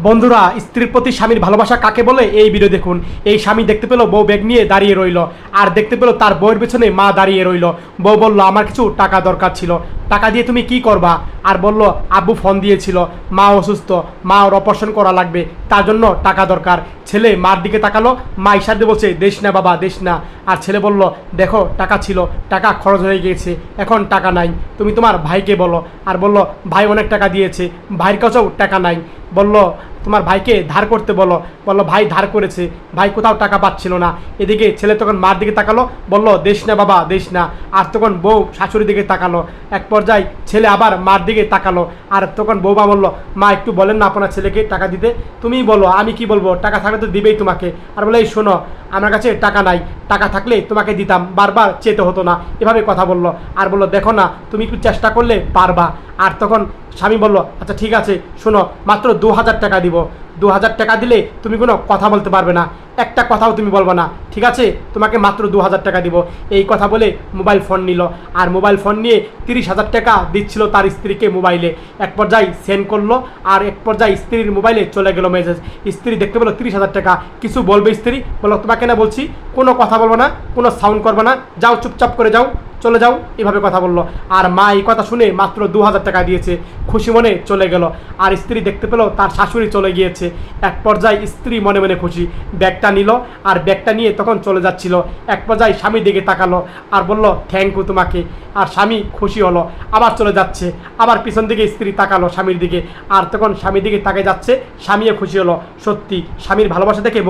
বন্ধুরা, স্ত্রীর প্রতি স্বামীর ভালোবাসা কাকে বলে এই ভিডিও দেখুন। এই স্বামী দেখতে পেল বউ ব্যাগ নিয়ে দাঁড়িয়ে রইল, আর দেখতে পেল তার বউয়ের পেছনে মা দাঁড়িয়ে রইল। বউ বলল, আমার কিছু টাকা দরকার ছিল, টাকা দিয়ে তুমি কি করবা? আর বলল, আব্বু ফোন দিয়েছিল, মা অসুস্থ, মা ওর অপারেশন করা লাগবে, তার জন্য টাকা দরকার। ছেলে মার দিকে তাকালো, মা ইশারা দিয়ে বলছে, দেশ না বাবা, দেশ না। আর ছেলে বলল, দেখো টাকা ছিল, টাকা খরচ হয়ে গিয়েছে, এখন টাকা নাই, তুমি তোমার ভাইকে বলো। আর বলল, ভাই অনেক টাকা দিয়েছে, ভাইয়ের কাছেও টাকা নাই। বলল, তোমার ভাইকে ধার করতে বলো। বললো, ভাই ধার করেছে, ভাই কোথাও টাকা পাচ্ছিল না। এদিকে ছেলে তখন মার দিকে তাকালো, বলল, দেশ না বাবা, দেশ না। আর তখন বউ শাশুড়ির দিকে তাকালো। এক পর্যায়ে ছেলে আবার মার দিকে তাকালো, আর তখন বৌমা বলল, মা একটু বলেন না আপনার ছেলেকে টাকা দিতে। তুমিই বলো, আমি কি বলবো, টাকা থাকলে তো দিবেই তোমাকে। আর বলে, এই শোনো, আমার কাছে টাকা নাই, টাকা থাকলে তোমাকে দিতাম, বারবার চেতে হতো না। এভাবে কথা বললো। আর বললো, দেখো না, তুমি একটু চেষ্টা করলে পারবা। আর তখন স্বামী বলল, আচ্ছা ঠিক আছে, শোনো, মাত্র 2000 টাকা দিব। 2000 টাকা দিলে তুমি কোনো কথা বলতে পারবে না, একটা কথাও তুমি বলবো না, ঠিক আছে? তোমাকে মাত্র 2000 টাকা দিব। এই কথা বলে মোবাইল ফোন নিল, আর মোবাইল ফোন নিয়ে 30,000 টাকা দিচ্ছিল তার স্ত্রীকে মোবাইলে। এক পর্যায়ে সেন্ড করলো, আর এক পর্যায়ে স্ত্রীর মোবাইলে চলে গেল মেসেজ। স্ত্রী দেখতে পেলো 30,000 টাকা। কিছু বলবে স্ত্রী? বলো, তোমাকে না বলছি কোনো কথা বলবো না, কোনো সাউন্ড করবো না, যাও চুপচাপ করে যাও, চলে যাও, এভাবে কথা বললো। আর মা এই কথা শুনে মাত্র 2000 টাকা দিয়েছে, খুশি মনে চলে গেল। আর স্ত্রী দেখতে পেলো তার শাশুড়ি চলে গিয়েছে। এক পর্যায়ে স্ত্রী মনে মনে খুশি, ব্যাগটা নিল, আর ব্যাগটা নিয়ে তখন চলে যাচ্ছিল। এক পর্যায়ে স্বামীর দিকে তাকালো, আর বলল, থ্যাংক ইউ তোমাকে। আর স্বামী খুশি হলো, আবার চলে যাচ্ছে। আবার পিছন দিকে স্ত্রী তাকালো স্বামীর দিকে, আর তখন স্বামীর দিকে তাকিয়ে যাচ্ছে। স্বামীও খুশি হলো, সত্যি স্বামীর ভালোবাসা দেখে